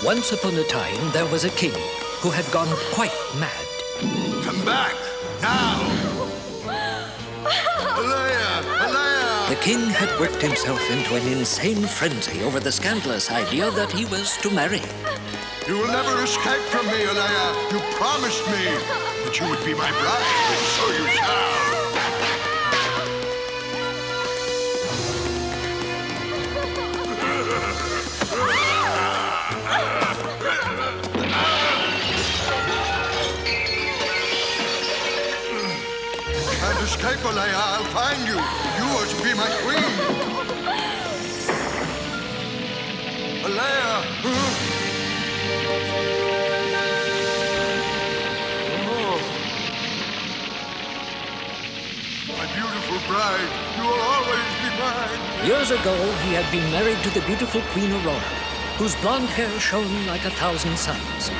Once upon a time, there was a king who had gone quite mad. Come back, now! Alea! Alea! The king had worked himself into an insane frenzy over the scandalous idea that he was to marry. You will never escape from me, Alea. You promised me that you would be my bride, and so you shall. Can't escape, Alea. I'll find you. You are to be my queen. Alea! Oh. My beautiful bride, you will always be mine. Years ago, he had been married to the beautiful Queen Aurora, whose blonde hair shone like 1,000 suns.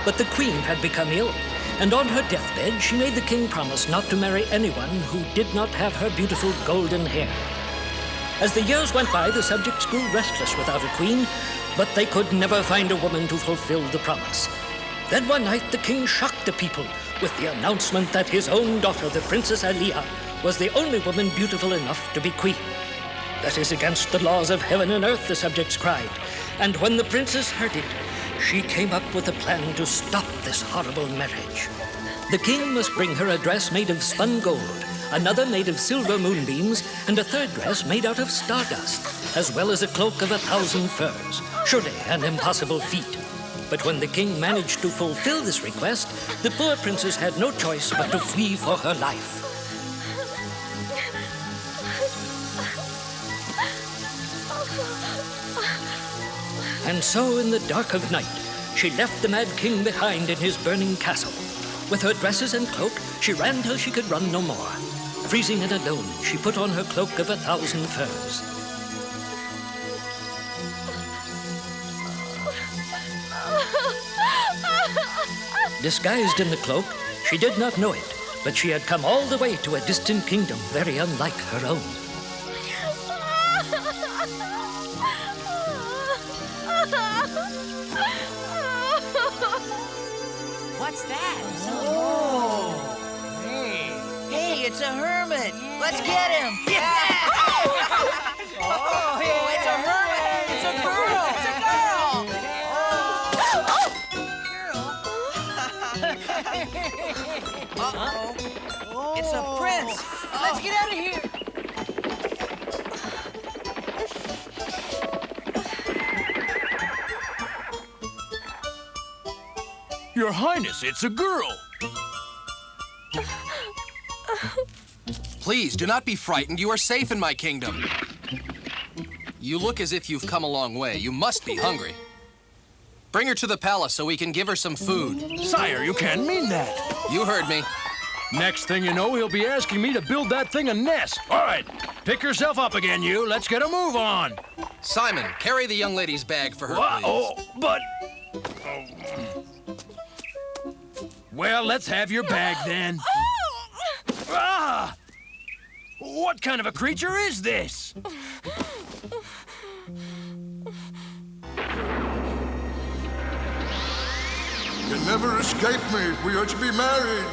But the queen had become ill, and on her deathbed, she made the king promise not to marry anyone who did not have her beautiful golden hair. As the years went by, the subjects grew restless without a queen, but they could never find a woman to fulfill the promise. Then one night, the king shocked the people with the announcement that his own daughter, the Princess Alea, was the only woman beautiful enough to be queen. That is against the laws of heaven and earth, the subjects cried. And when the princess heard it, she came up with a plan to stop this horrible marriage. The king must bring her a dress made of spun gold, another made of silver moonbeams, and a third dress made out of stardust, as well as a cloak of 1,000 furs. Surely an impossible feat. But when the king managed to fulfill this request, the poor princess had no choice but to flee for her life. And so, in the dark of night, she left the mad king behind in his burning castle. With her dresses and cloak, she ran till she could run no more. Freezing and alone, she put on her cloak of 1,000 furs. Disguised in the cloak, she did not know it, but she had come all the way to a distant kingdom very unlike her own. What's that? Oh! Hey, it's a hermit! Let's get him! Yeah! Oh, it's a hermit! It's a girl! It's a girl! Uh-oh. It's a prince! Let's get out of here! Your Highness, it's a girl. Please, do not be frightened. You are safe in my kingdom. You look as if you've come a long way. You must be hungry. Bring her to the palace so we can give her some food. Sire, you can't mean that. You heard me. Next thing you know, he'll be asking me to build that thing a nest. All right, pick yourself up again, you. Let's get a move on. Simon, carry the young lady's bag for her, please. Oh, but... Well, let's have your bag, then. Ah! What kind of a creature is this? You can never escape me. We are to be married.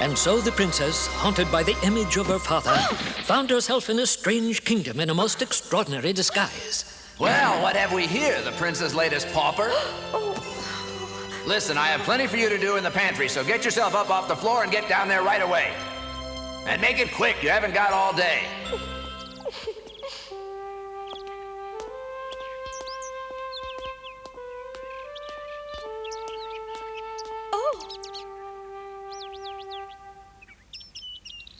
And so the princess, haunted by the image of her father, found herself in a strange kingdom in a most extraordinary disguise. Well, what have we here, the prince's latest pauper? Listen, I have plenty for you to do in the pantry, so get yourself up off the floor and get down there right away. And make it quick, you haven't got all day.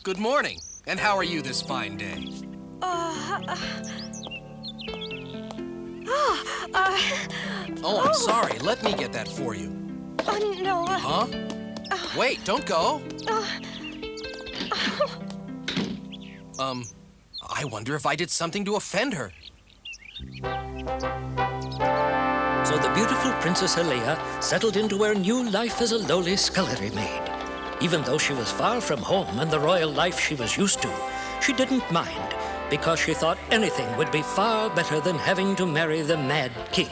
Good morning. And how are you this fine day? Oh, I'm sorry. Let me get that for you. No. Huh? Wait, don't go. I wonder if I did something to offend her. So the beautiful Princess Alea settled into her new life as a lowly scullery maid. Even though she was far from home and the royal life she was used to, she didn't mind, because she thought anything would be far better than having to marry the mad king.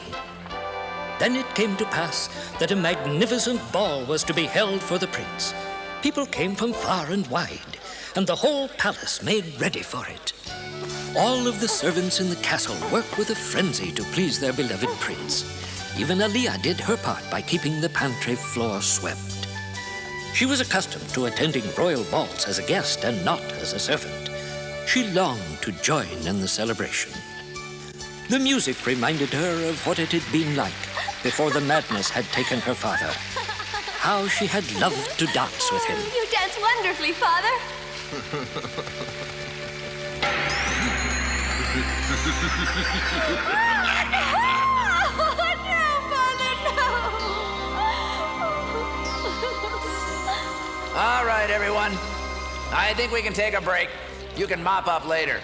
Then it came to pass that a magnificent ball was to be held for the prince. People came from far and wide, and the whole palace made ready for it. All of the servants in the castle worked with a frenzy to please their beloved prince. Even Aliyah did her part by keeping the pantry floor swept. She was accustomed to attending royal balls as a guest and not as a servant. She longed to join in the celebration. The music reminded her of what it had been like before the madness had taken her father. How she had loved to dance with him. You dance wonderfully, Father. All right, everyone. I think we can take a break. You can mop up later.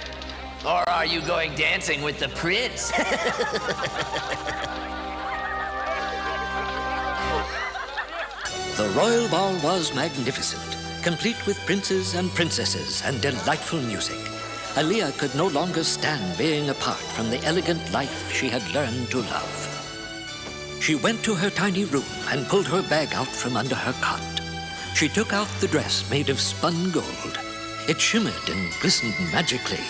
Or are you going dancing with the prince? The royal ball was magnificent, complete with princes and princesses and delightful music. Aliyah could no longer stand being apart from the elegant life she had learned to love. She went to her tiny room and pulled her bag out from under her cot. She took out the dress made of spun gold. It shimmered and glistened magically.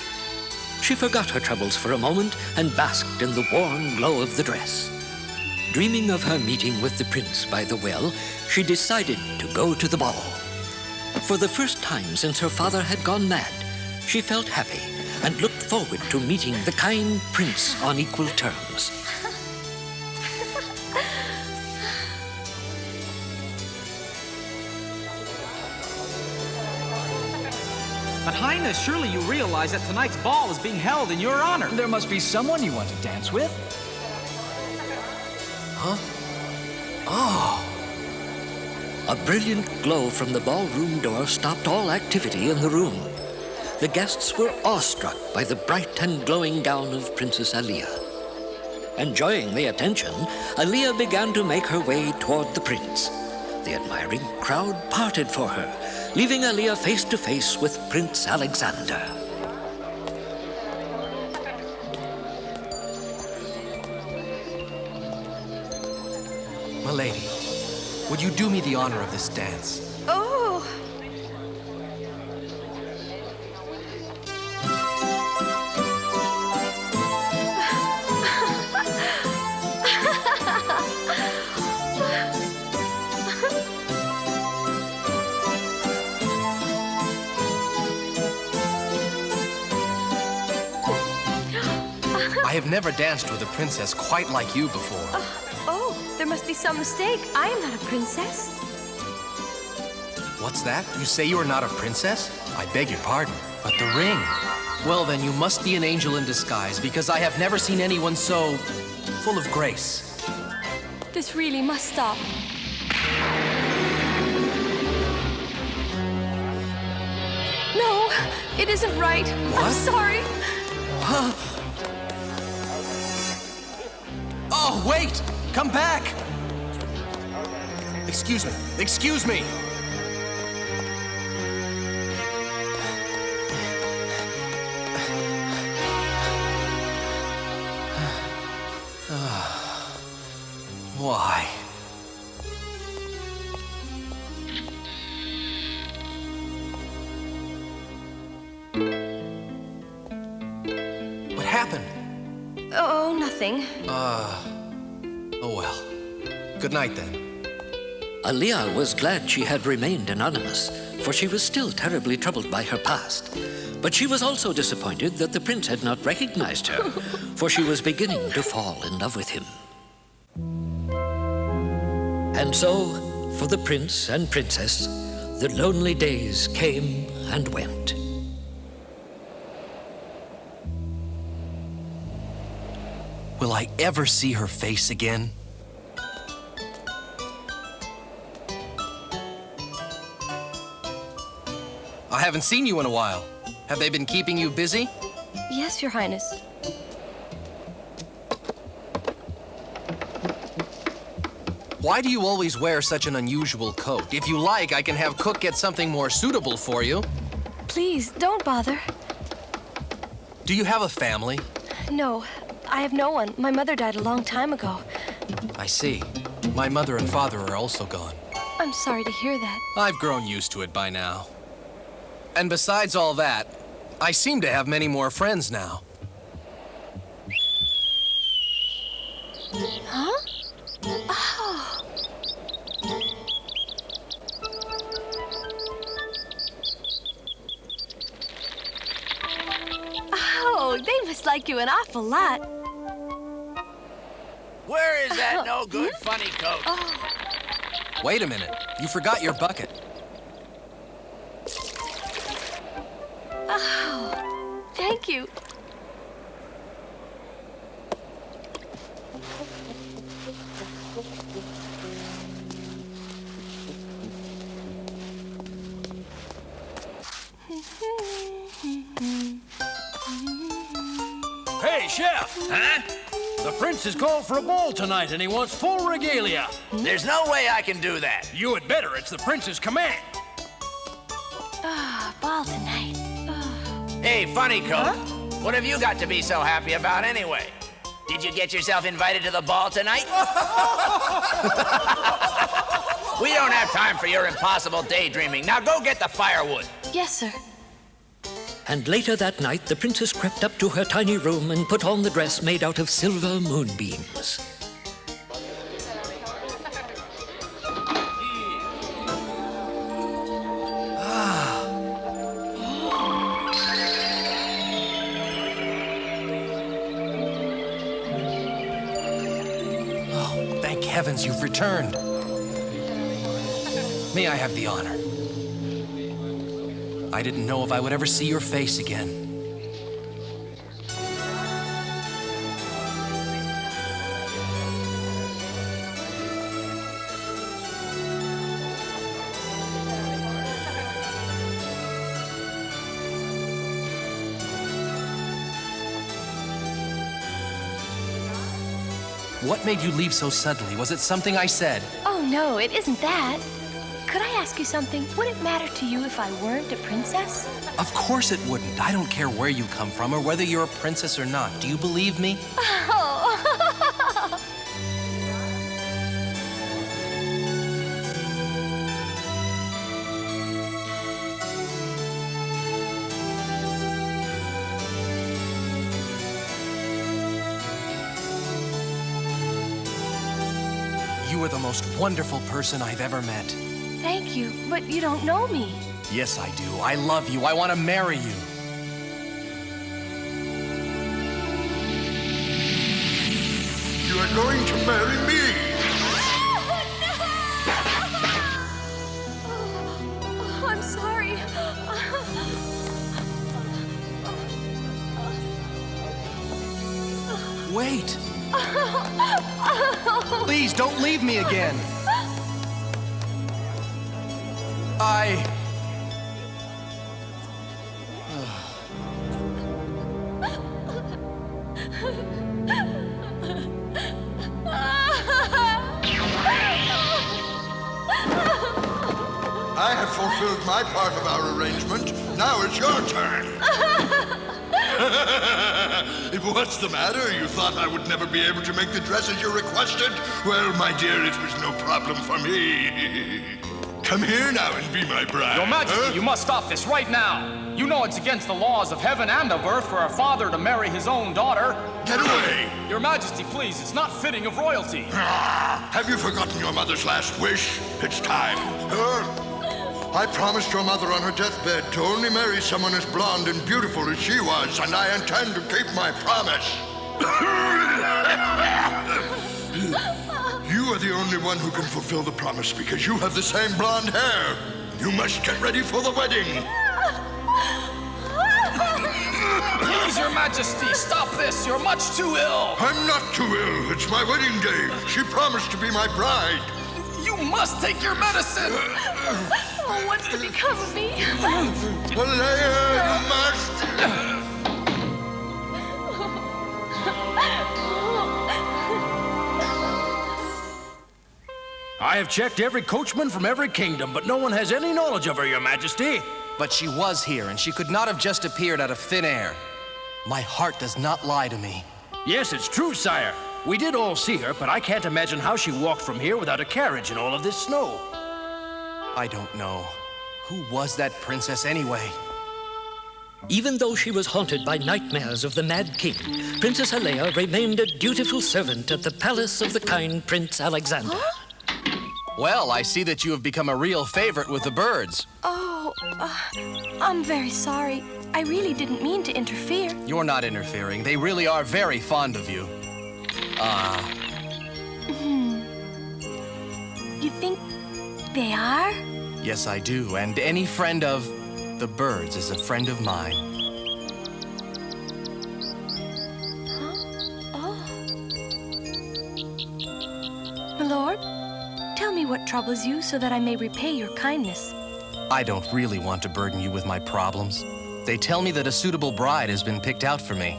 She forgot her troubles for a moment and basked in the warm glow of the dress. Dreaming of her meeting with the prince by the well, she decided to go to the ball. For the first time since her father had gone mad, she felt happy and looked forward to meeting the kind prince on equal terms. But Highness, surely you realize that tonight's ball is being held in your honor. There must be someone you want to dance with. Huh? Oh! A brilliant glow from the ballroom door stopped all activity in the room. The guests were awestruck by the bright and glowing gown of Princess Aliyah. Enjoying the attention, Aliyah began to make her way toward the prince. The admiring crowd parted for her, leaving Aliyah face to face with Prince Alexander. My lady, would you do me the honor of this dance? Oh. I have never danced with a princess quite like you before. Oh, there must be some mistake. I am not a princess. What's that? You say you are not a princess? I beg your pardon, but the ring. Well, then you must be an angel in disguise, because I have never seen anyone so full of grace. This really must stop. No, it isn't right. What? I'm sorry. Oh, wait! Come back! Excuse me. Excuse me! Why? What happened? Oh, nothing. Oh well. Good night, then. Aliyah was glad she had remained anonymous, for she was still terribly troubled by her past. But she was also disappointed that the prince had not recognized her, for she was beginning to fall in love with him. And so, for the prince and princess, the lonely days came and went. Will I ever see her face again? I haven't seen you in a while. Have they been keeping you busy? Yes, Your Highness. Why do you always wear such an unusual coat? If you like, I can have Cook get something more suitable for you. Please, don't bother. Do you have a family? No, I have no one. My mother died a long time ago. I see. My mother and father are also gone. I'm sorry to hear that. I've grown used to it by now. And besides all that, I seem to have many more friends now. Huh? Oh. Oh, they must like you an awful lot. Where is that no good funny coat? Wait a minute. You forgot your bucket. Oh, thank you. Hey, Chef! Huh? The prince is called for a ball tonight, and he wants full regalia. There's no way I can do that. You had better. It's the prince's command. Ball tonight. Hey, funny coat. What have you got to be so happy about anyway? Did you get yourself invited to the ball tonight? We don't have time for your impossible daydreaming. Now go get the firewood. Yes, sir. And later that night, the princess crept up to her tiny room and put on the dress made out of silver moonbeams. Oh, thank heavens you've returned. May I have the honor? I didn't know if I would ever see your face again. What made you leave so suddenly? Was it something I said? Oh, no, it isn't that. Could I ask you something? Would it matter to you if I weren't a princess? Of course it wouldn't. I don't care where you come from or whether you're a princess or not. Do you believe me? Oh. You are the most wonderful person I've ever met. Thank you, but you don't know me. Yes, I do. I love you. I want to marry you. You are going to marry me. Oh, I'm sorry. Wait. Please, don't leave me again. I have fulfilled my part of our arrangement. Now it's your turn. What's the matter? You thought I would never be able to make the dresses you requested? Well, my dear, it was no problem for me. Come here now and be my bride. Your Majesty, huh? you must stop this right now. You know it's against the laws of heaven and of earth for a father to marry his own daughter. Get away! Your Majesty, please, it's not fitting of royalty. Have you forgotten your mother's last wish? It's time. I promised your mother on her deathbed to only marry someone as blonde and beautiful as she was, and I intend to keep my promise. You are the only one who can fulfill the promise because you have the same blonde hair. You must get ready for the wedding. Please, Your Majesty, stop this. You're much too ill. I'm not too ill. It's my wedding day. She promised to be my bride. You must take your medicine. Oh, what's to become of me? Leia, you must. I have checked every coachman from every kingdom, but no one has any knowledge of her, Your Majesty. But she was here, and she could not have just appeared out of thin air. My heart does not lie to me. Yes, it's true, sire. We did all see her, but I can't imagine how she walked from here without a carriage in all of this snow. I don't know. Who was that princess anyway? Even though she was haunted by nightmares of the Mad King, Princess Alea remained a dutiful servant at the palace of the kind Prince Alexander. Well, I see that you have become a real favorite with the birds. Oh, I'm very sorry. I really didn't mean to interfere. You're not interfering. They really are very fond of you. You think they are? Yes, I do. And any friend of the birds is a friend of mine. Lord, tell me what troubles you so that I may repay your kindness. I don't really want to burden you with my problems. They tell me that a suitable bride has been picked out for me.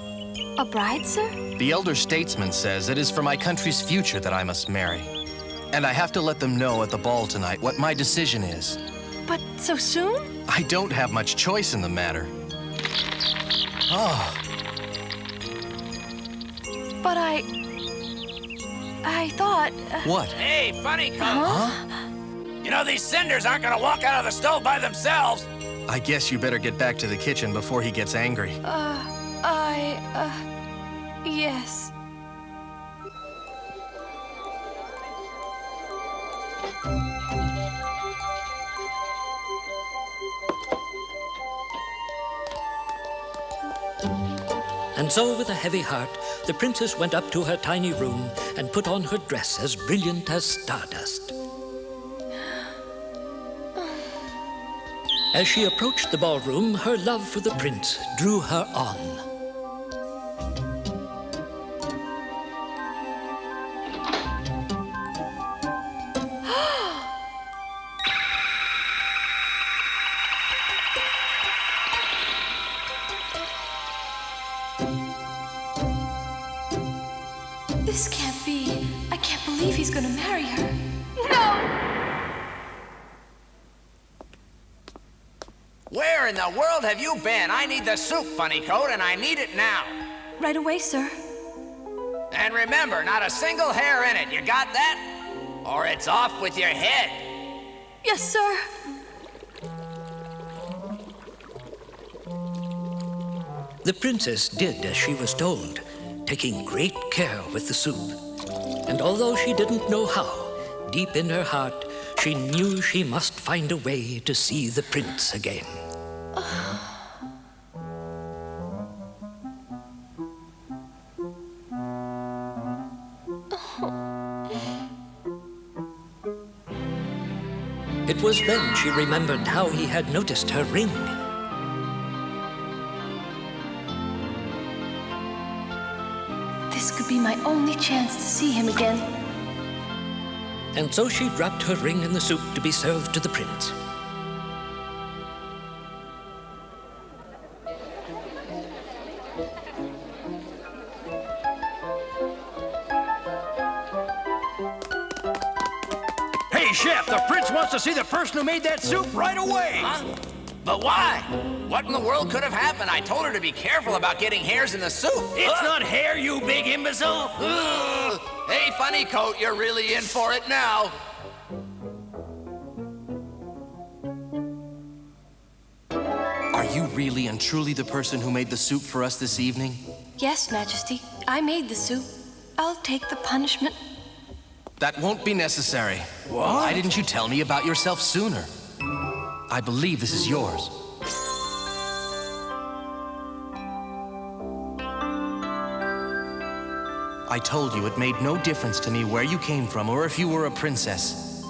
A bride, sir? The elder statesman says it is for my country's future that I must marry. And I have to let them know at the ball tonight what my decision is. But so soon? I don't have much choice in the matter. Oh. But I thought... What? Hey, funny coat. Huh? You know, these cinders aren't gonna walk out of the stove by themselves. I guess you better get back to the kitchen before he gets angry. Yes. And so, with a heavy heart, the princess went up to her tiny room and put on her dress as brilliant as stardust. As she approached the ballroom, her love for the prince drew her on. This can't be. I can't believe he's gonna marry her. No! Where in the world have you been? I need the soup, funny coat, and I need it now. Right away, sir. And remember, not a single hair in it. You got that? Or it's off with your head. Yes, sir. The princess did as she was told, taking great care with the soup. And although she didn't know how, deep in her heart, she knew she must find a way to see the prince again. It was then she remembered how he had noticed her ring. This could be my only chance to see him again. And so she dropped her ring in the soup to be served to the prince. Hey, chef, the prince wants to see the person who made that soup right away. Huh? But why? What in the world could have happened? I told her to be careful about getting hairs in the soup. It's not hair, you big imbecile. Hey, funny coat, you're really in for it now. Are you really and truly the person who made the soup for us this evening? Yes, Majesty. I made the soup. I'll take the punishment. That won't be necessary. What? Why didn't you tell me about yourself sooner? I believe this is yours. I told you it made no difference to me where you came from or if you were a princess.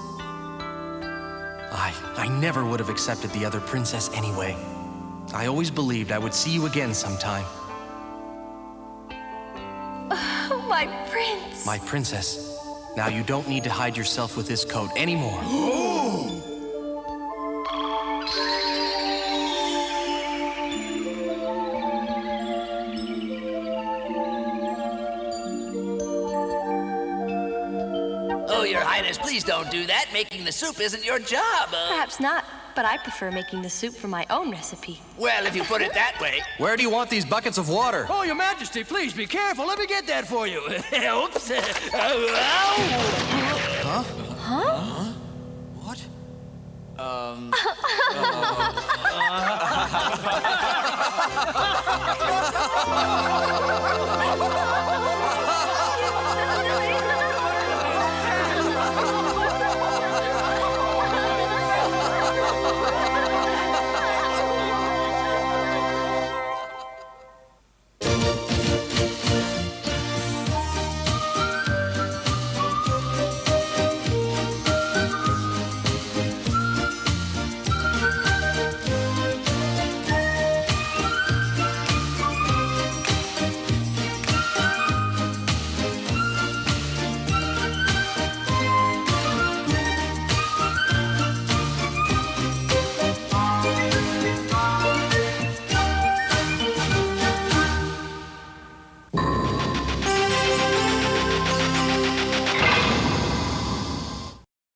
I never would have accepted the other princess anyway. I always believed I would see you again sometime. Oh, my prince. My princess. Now you don't need to hide yourself with this coat anymore. Oh, Your Highness, please don't do that. Making the soup isn't your job. Perhaps not, but I prefer making the soup from my own recipe. Well, if you put it that way. Where do you want these buckets of water? Oh, Your Majesty, please be careful. Let me get that for you. Oops. Ow. Huh?